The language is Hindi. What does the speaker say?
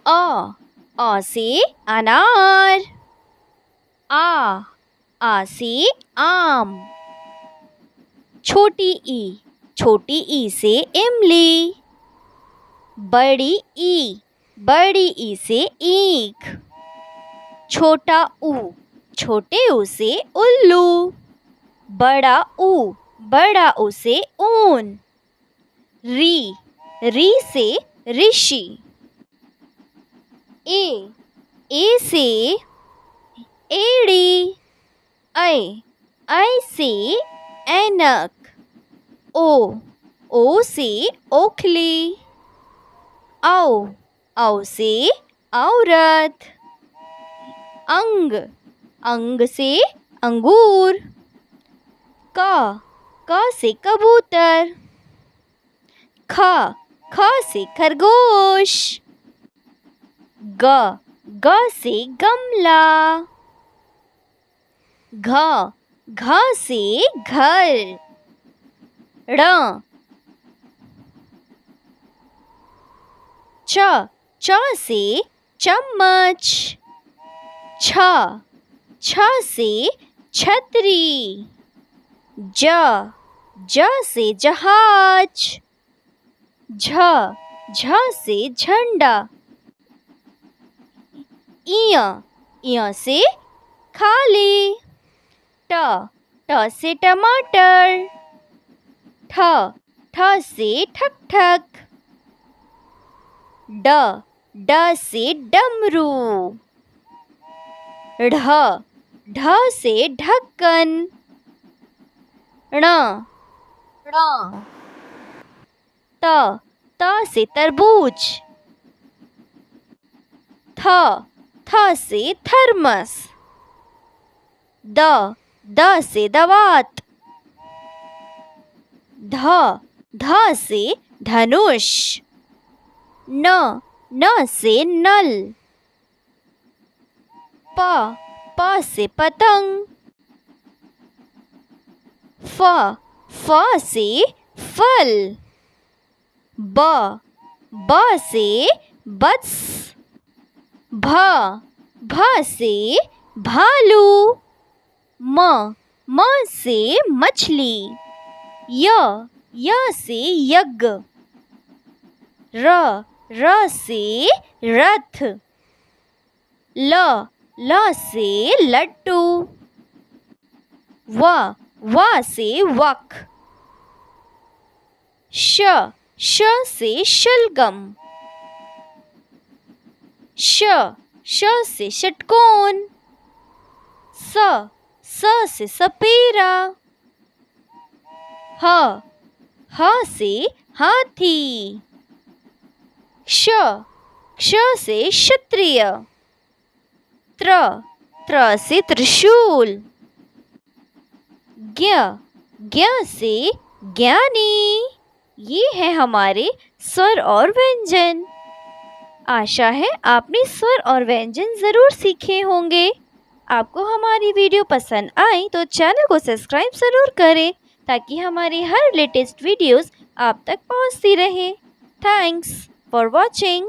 अ से अनार। आ से आम। छोटी ई से इमली। बड़ी ई से ईख। छोटा छोटे ऊ से उल्लू। बड़ा ऊ से ऊन। री से ऋषि। ए से एड़ी। ऐ से ऐनक। ओ से ओखली। औ से औरत। अंग से अंगूर। क से कबूतर। ख से खरगोश। ग से गमला। घ से घर। च से चम्मच। छ से छतरी। ज से जहाज। झ से झंडा। इय से खाली। ट से टमाटर। ठ से ठक ठक। ड से डमरू। ढ से ढक्कन। त से तरबूज। थ से थर्मस। द से दवात। ध से धनुष। न से नल। प से पतंग। फ से फल। ब से बत्स। भ से भालू। म से मछली। य से यज्ञ। र से रथ। ल से लड्डू। व से वक। श से शलगम। श से षटकोण। स से सपेरा। ह से हाथी। क्ष से क्षत्रिय। त्र से त्रिशूल। ज्ञ से ज्ञानी। ये है हमारे स्वर और व्यंजन। आशा है आपने स्वर और व्यंजन ज़रूर सीखे होंगे। आपको हमारी वीडियो पसंद आई तो चैनल को सब्सक्राइब ज़रूर करें ताकि हमारी हर लेटेस्ट वीडियोस आप तक पहुंचती रहे। Thanks for watching.